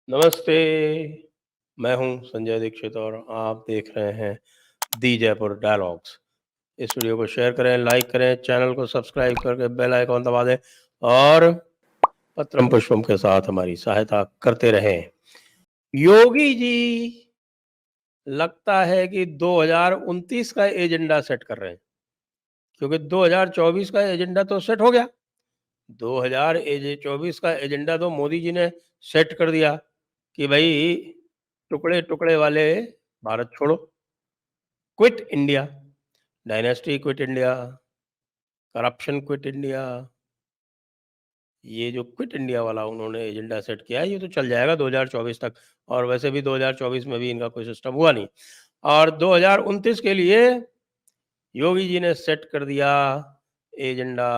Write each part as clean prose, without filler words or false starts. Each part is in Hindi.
नमस्ते, मैं हूँ संजय दीक्षित और आप देख रहे हैं दी जयपुर डायलॉग्स। इस वीडियो को शेयर करें, लाइक करें, चैनल को सब्सक्राइब करके बेल आइकॉन दबा दें और पत्रम पुष्पम के साथ हमारी सहायता करते रहें। योगी जी लगता है कि 2029 का एजेंडा सेट कर रहे हैं, क्योंकि 2024 का एजेंडा तो सेट हो गया। 2024 का एजेंडा तो मोदी जी ने सेट कर दिया कि भाई टुकड़े-टुकड़े वाले भारत छोड़ो, quit India, dynasty quit India, corruption quit India. ये जो क्विट इंडिया वाला उन्होंने एजेंडा सेट किया है, ये तो चल जाएगा 2024 तक और वैसे भी 2024 में भी इनका कोई सिस्टम हुआ नहीं। और 2029 के लिए योगी जी ने सेट कर दिया एजेंडा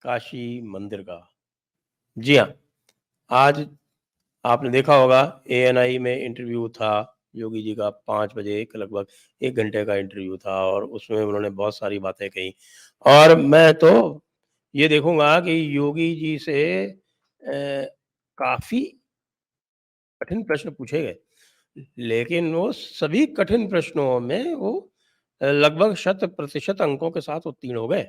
काशी मंदिर का। जी हाँ, आज आपने देखा होगा एएनआई में इंटरव्यू था योगी जी का 5 बजे के लगभग 1 घंटे का इंटरव्यू था और उसमें उन्होंने बहुत सारी बातें कही और मैं तो ये देखूँगा कि योगी जी से काफ़ी कठिन प्रश्न पूछे गए, लेकिन वो सभी कठिन प्रश्नों में वो लगभग 100% अंकों के साथ उत्तीर्ण हो गए।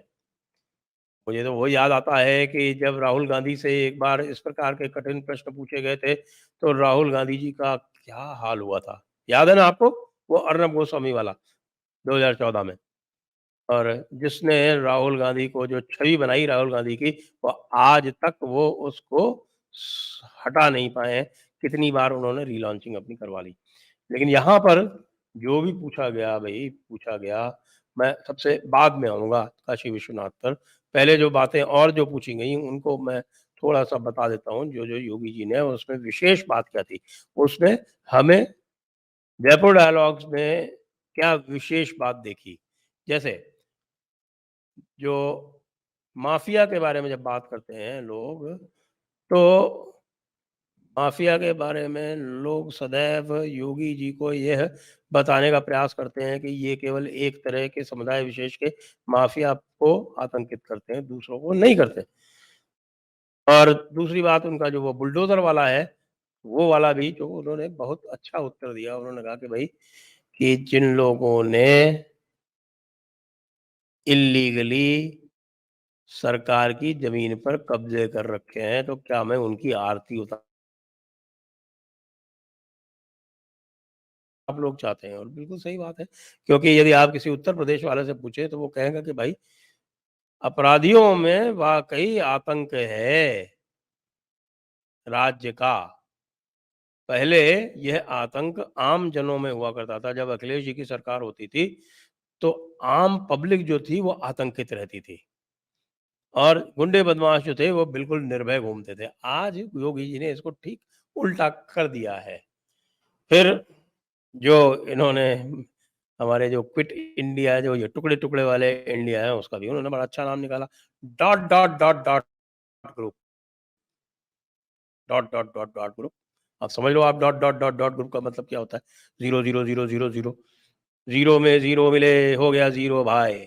मुझे तो वो याद आता है कि जब राहुल गांधी से एक बार इस प्रकार के कठिन प्रश्न पूछे गए थे, तो राहुल गांधी जी का क्या हाल हुआ था? याद है ना आपको? वो अर्नब गोस्वामी वाला 2014 में। और जिसने राहुल गांधी को जो छवि बनाई राहुल गांधी की, वो आज तक वो उसको हटा नहीं पाए हैं। कितनी बार उन्होंने रीलॉन्चिंग अपनी करवा ली। लेकिन यहाँ पर जो भी पूछा गया भई, पूछा गया, मैं सबसे बाद में आऊँगा काशी विश्वनाथ पर। पहले जो बातें और जो पूछी गई उनको मैं थोड़ा-सा बता देता हूँ, जो-जो योगी जी ने उसमें विशेष बात क्या थी। उसमें हमें जयपुर डायलॉग्स में क्या विशेष बात देखी, जैसे जो माफिया के बारे में जब बात करते हैं लोग, तो माफिया के बारे में लोग सदैव योगी जी को यह बताने का प्रयास करते हैं कि ये केवल एक तरह के समुदाय विशेष के माफिया को आतंकित करते हैं, दूसरों को नहीं करते। और दूसरी बात उनका जो वो बुलडोज़र वाला है, वो वाला भी जो उन्होंने बहुत अच्छा उत्तर दिया। उन्होंने कहा कि भई कि जिन लोगों ने इल्लीगली सरकार की ज़मीन पर कब्ज़े कर रखे हैं, तो क्या मैं उनकी आरती आप लोग चाहते हैं और बिल्कुल सही बात है, क्योंकि यदि आप किसी उत्तर प्रदेश वाले से पूछें तो वो कहेगा कि भाई अपराधियों में वाक़ई आतंक है राज्य का। पहले यह आतंक आम जनों में हुआ करता था, जब अखिलेश जी की सरकार होती थी, तो आम पब्लिक जो थी वो आतंकित रहती थी और गुंडे बदमाश जो थे वो बिल्कुल निर्भय घूमते थे। आज योगी जी ने इसको ठीक उल्टा कर दिया है। फिर जो इन्होंने हमारे जो क्विट इंडिया जो ये टुकड़े-टुकड़े वाले इंडिया है उसका भी उन्होंने बड़ा अच्छा नाम निकाला। Dot, dot, dot, dot group, dot, dot, dot, dot group. अब समझ लो आप dot, dot, dot, dot group का मतलब क्या होता है? 0, 0, 0, 0, 0 ज़ीरो में ज़ीरो मिले हो गया ज़ीरो भाई।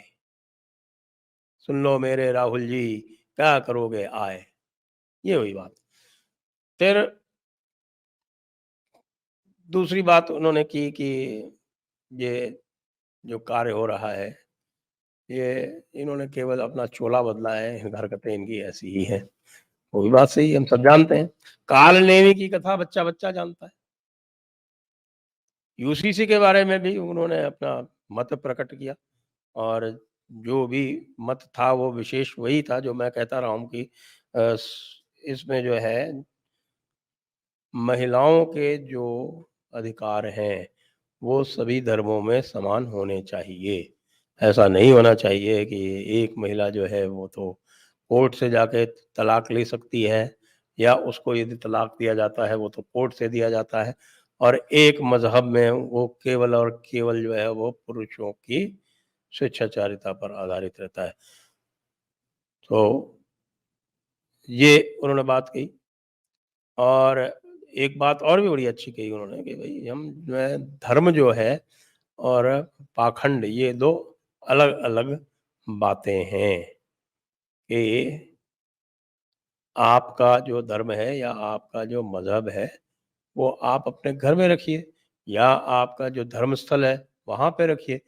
सुन लो मेरे राहुल जी, क्या करोगे आए? ये हुई बात। फिर दूसरी बात उन्होंने की कि ये जो कार्य हो रहा है, ये इन्होंने केवल अपना चोला बदला है, हरकतें इनकी ऐसी ही हैं। वो भी बात सही है, हम सब जानते हैं। काल नेमी की कथा बच्चा-बच्चा जानता है। यूसीसी के बारे में भी उन्होंने अपना मत प्रकट किया और जो भी मत था वो विशेष वही था जो मैं कहता रहा हूँ कि अ, स इसमें जो है महिलाओं के जो अधिकार हैं, वो सभी धर्मों में समान होने चाहिए। ऐसा नहीं होना चाहिए कि एक महिला जो है वो तो कोर्ट से जाके तलाक ले सकती है या उसको यदि तलाक दिया जाता है वो तो कोर्ट से दिया जाता है और एक मज़हब में वो केवल और केवल जो है वो पुरुषों की स्वेच्छाचारिता पर आधारित रहता है। तो ये उन्होंने बात कही और एक बात और भी बड़ी अच्छी कही उन्होंने कि भई हम जो है धर्म जो है और पाखंड ये 2 अलग-अलग बातें हैं कि आपका जो धर्म है या आपका जो मज़हब है, वो आप अपने घर में रखिए या आपका जो धर्म स्थल है, वहाँ पे रखिए।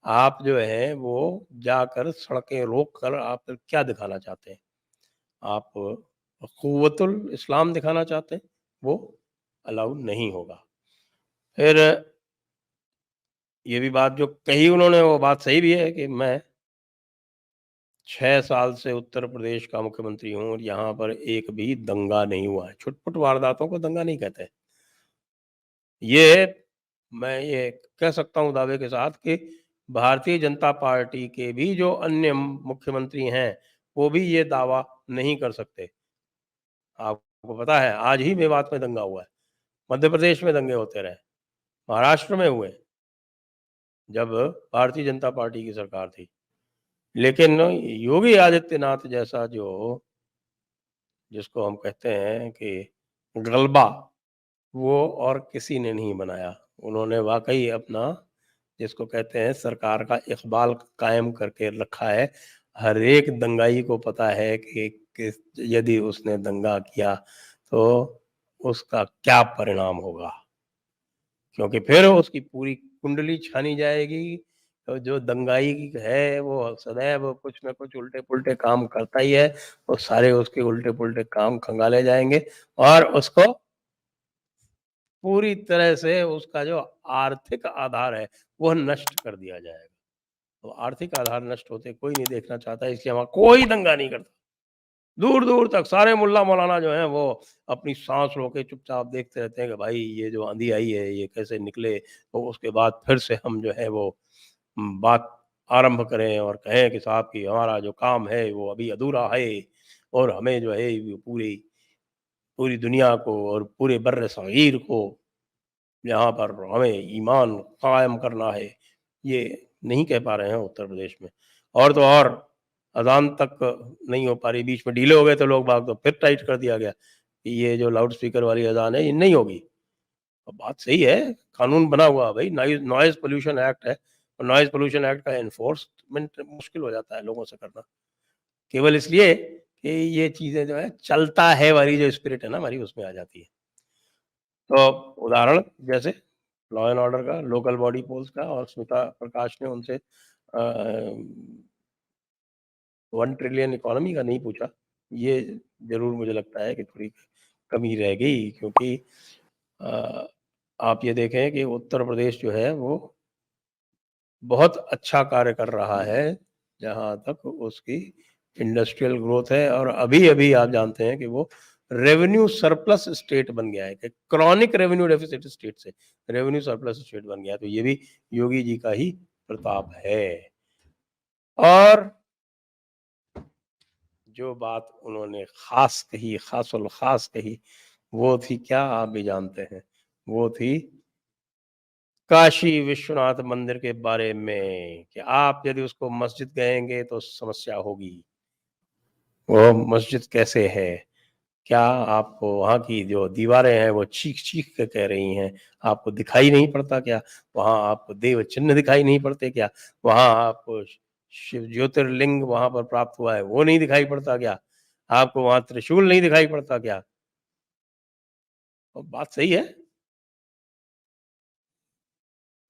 आप जो है वो जाकर सड़कें रोक कर आप क्या दिखाना चाहते हैं? आप क़ुव्वतुल इस्लाम दिखाना चाहते हैं, वो अलाउ नहीं होगा। फिर ये भी बात जो कही उन्होंने वो बात सही भी है कि मैं 6 साल से उत्तर प्रदेश का मुख्यमंत्री हूँ और यहाँ पर एक भी दंगा नहीं हुआ है। छुट-पुट वारदातों को दंगा नहीं कहते। ये मैं ये कह सकता हूँ दावे के साथ कि भारतीय जनता पार्टी के भी जो अन्य मुख्यमंत्री हैं, वो भी ये दावा नहीं कर सकते। आपको पता है आज ही मेवात में दंगा हुआ है, मध्य प्रदेश में दंगे होते रहे, महाराष्ट्र में हुए, जब भारतीय जनता पार्टी की सरकार थी। लेकिन योगी आदित्यनाथ जैसा जो जिसको हम कहते हैं कि गलबा, वो और किसी ने नहीं बनाया। उन्होंने वाक़ई अपना जिसको कहते हैं सरकार का इक़बाल कायम करके रखा है। हर एक दंगाई को पता है कि किस यदि उसने दंगा किया तो उसका क्या परिणाम होगा। क्योंकि फिर उसकी पूरी कुंडली छानी जाएगी। तो जो दंगाई है वो सदैव कुछ न कुछ उल्टे-पुल्टे काम करता ही है। वो सारे उसके उल्टे-पुल्टे काम खंगाले जाएँगे और उसको पूरी तरह से उसका जो आर्थिक आधार है, वो नष्ट कर दिया जाएगा। तो आर्थिक आधार नष्ट होते कोई नहीं देखना चाहता, इसलिए वहाँ कोई दंगा नहीं करता। दूर-दूर तक सारे मुल्ला मौलाना जो हैं वो अपनी साँस रोके चुपचाप देखते रहते हैं कि भाई ये जो आँधी आई है ये कैसे निकले, तो उसके बाद फिर से हम जो है वो बात आरंभ करें और कहें कि साहब कि हमारा जो काम है वो अभी अधूरा है और हमें जो है वो पूरी पूरी दुनिया को और पूरे बर्र सग़ीर को यहाँ पर हमें ईमान कायम करना है, ये नहीं कह पा रहे हैं उत्तर प्रदेश में। और तो और अज़ान तक नहीं हो पा रही, बीच में ढीले हो गए थे लोग बाग तो फिर टाइट कर दिया गया कि ये जो लाउड स्पीकर वाली अज़ान है ये नहीं होगी। तो बात सही है, कानून बना हुआ है भई नॉइज़ पॉल्यूशन एक्ट है और नॉइज़ पॉल्यूशन एक्ट का एनफोर्समेंट मुश्किल हो जाता है लोगों से करना। केवल इसलिए कि ये चीज़ें जो है चलता है वाली जो स्पिरिट है ना हमारी उसमें आ जाती है। तो उदाहरण जैसे लॉ एंड ऑर्डर का, लोकल बॉडी पोल्स का और स्मिता प्रकाश ने उनसे 1 ट्रिलियन इकोनॉमी का नहीं पूछा। ये ज़रूर मुझे लगता है कि थोड़ी कमी रह गई क्योंकि अ, आप ये देखें कि उत्तर प्रदेश जो है वो बहुत अच्छा कार्य कर रहा है, जहाँ तक उसकी इंडस्ट्रियल ग्रोथ है और अभी-अभी आप जानते हैं कि वो रेवेन्यू सरप्लस स्टेट बन गया है कि क्रॉनिक रेवेन्यू डेफिसिट स्टेट से रेवेन्यू सरप्लस स्टेट बन गया है, तो ये भी योगी जी का ही प्रताप है। और जो बात उन्होंने ख़ास कही, ख़ासुल ख़ास कही, वो थी क्या आप भी जानते हैं, वो थी काशी विश्वनाथ मंदिर के बारे में कि आप यदि उसको मस्जिद कहेंगे तो समस्या होगी। वो मस्जिद कैसे है? क्या आपको वहाँ की जो दीवारें हैं वो चीख-चीख के कह रही हैं? आपको दिखाई नहीं पड़ता क्या? वहाँ आपको देव चिन्ह दिखाई नहीं पड़ते क्या? वहाँ आपको शिव ज्योतिर्लिंग वहाँ पर प्राप्त हुआ है, वो नहीं दिखाई पड़ता क्या? आपको वहाँ त्रिशूल नहीं दिखाई पड़ता क्या? तो बात सही है।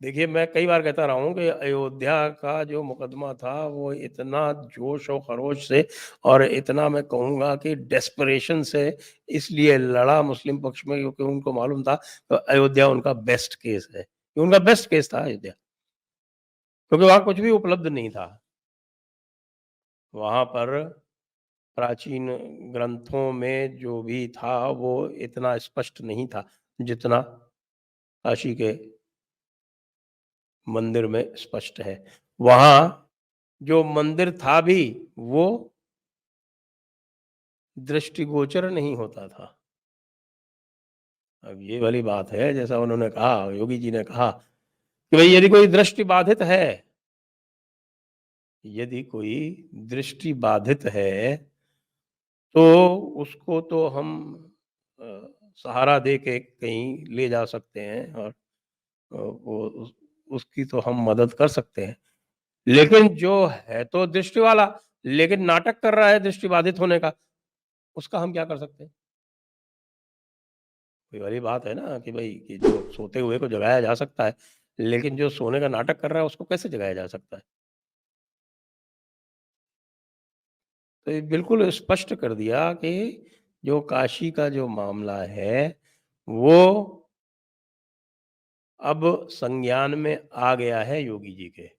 देखिए, मैं कई बार कहता रहा हूँ कि अयोध्या का जो मुकदमा था, वो इतना जोश और खरोश से और इतना मैं कहूँगा कि डेस्परेशन से इसलिए लड़ा मुस्लिम पक्ष में क्योंकि उनको मालूम था अयोध्या उनका बेस्ट केस है। ये उनका बेस्ट केस था अयोध्या, क्योंकि वहाँ कुछ भी उपलब्ध नहीं था। वहाँ पर प्राचीन ग्रंथों में जो भी था, वो इतना स्पष्ट नहीं था, जितना काशी के मंदिर में स्पष्ट है। वहाँ जो मंदिर था भी, वो दृष्टिगोचर नहीं होता था। अब ये वाली बात है, जैसा उन्होंने कहा, योगी जी ने कहा कि भई यदि कोई दृष्टि बाधित है, यदि कोई दृष्टि बाधित है, तो उसको तो हम अ, सहारा दे के कहीं ले जा सकते हैं और वो उसकी तो हम मदद कर सकते हैं। लेकिन जो है तो दृष्टि वाला, लेकिन नाटक कर रहा है दृष्टि बाधित होने का। उसका हम क्या कर सकते हैं? वही वाली बात है ना कि भई कि जो सोते हुए को जगाया जा सकता है, लेकिन जो सोने का नाटक कर रहा है उसको कैसे जगाया जा सकता है? तो ये बिल्कुल स्पष्ट कर दिया कि जो काशी का जो मामला है, वो अब संज्ञान में आ गया है योगी जी के।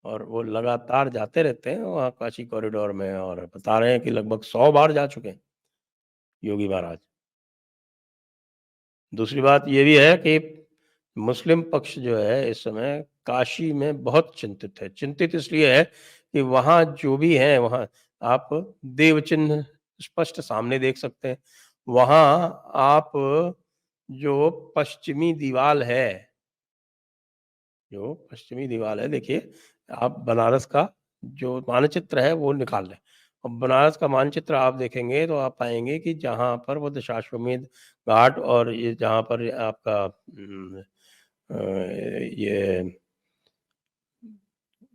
और वो लगातार जाते रहते हैं वहाँ काशी कॉरिडोर में और बता रहे हैं कि लगभग 100 बार जा चुके हैं योगी महाराज। दूसरी बात ये भी है कि मुस्लिम पक्ष जो है इस समय काशी में बहुत चिंतित है। चिंतित इसलिए है कि वहाँ जो भी हैं वहाँ आप देव चिन्ह स्पष्ट सामने देख सकते हैं। वहाँ आप जो पश्चिमी दीवाल है जो पश्चिमी दीवाल है देखिए, आप बनारस का जो मानचित्र है वो निकाल लें। और बनारस का मानचित्र आप देखेंगे तो आप पाएँगे कि जहाँ पर वो दशाश्वमेध घाट और ये जहाँ पर आपका ये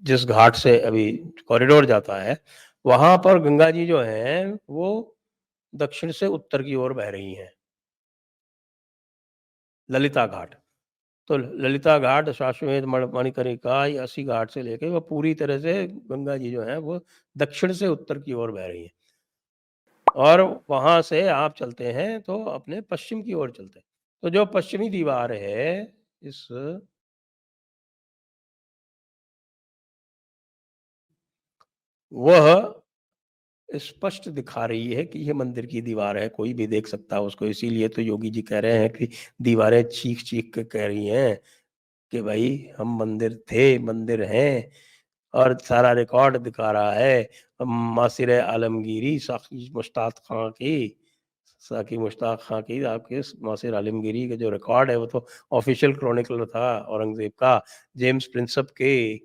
जिस घाट से अभी कॉरिडोर जाता है, वहाँ पर गंगा जी जो हैं वो दक्षिण से उत्तर की ओर बह रही हैं, ललिता घाट। तो ललिता घाट, शाश्वमेध मणिकर्णिका, ये अस्सी घाट से लेके वो पूरी तरह से गंगा जी जो हैं वो दक्षिण से उत्तर की ओर बह रही हैं। और वहाँ से आप चलते हैं तो अपने पश्चिम की ओर चलते हैं। तो जो पश्चिमी दीवार है इस वह स्पष्ट दिखा रही है कि ये मंदिर की दीवार है, कोई भी देख सकता है उसको। इसीलिए तो योगी जी कह रहे हैं कि दीवारें चीख-चीख के कह रही हैं कि भई हम मंदिर थे, मंदिर हैं। और सारा रिकॉर्ड दिखा रहा है मासिर आलमगीरी साकी मुश्ताक खां की साकी मुश्ताक खां की आपके मासिर आलमगीरी का जो रिकॉर्ड है वो तो ऑफिशियल क्रॉनिकलर था औरंगजेब का। जेम्स प्रिंसप के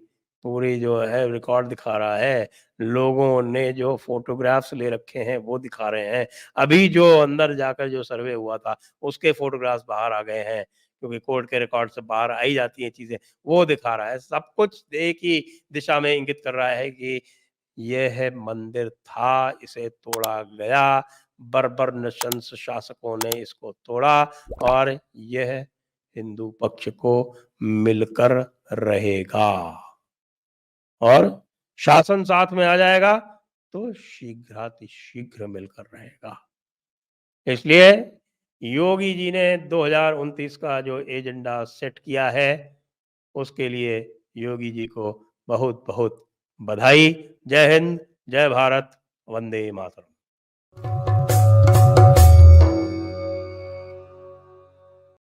पूरी जो है रिकॉर्ड दिखा रहा है। लोगों ने जो फोटोग्राफ्स ले रखे हैं वो दिखा रहे हैं। अभी जो अंदर जाकर जो सर्वे हुआ था उसके फोटोग्राफ्स बाहर आ गए हैं, क्योंकि कोर्ट के रिकॉर्ड से बाहर आई जाती हैं चीजें। वो दिखा रहा है, सब कुछ एक ही दिशा में इंगित कर रहा है कि यह मंदिर था, इसे तोड़ा गया, बर्बर नशंस शासकों ने इसको तोड़ा और यह हिंदू पक्ष को मिलकर रहेगा और शासन साथ में आ जाएगा तो शीघ्र मिलकर रहेगा। इसलिए योगी जी ने 2029 का जो एजेंडा सेट किया है उसके लिए योगी जी को बहुत बहुत बधाई। जय हिंद, जय भारत, वंदे मातरम।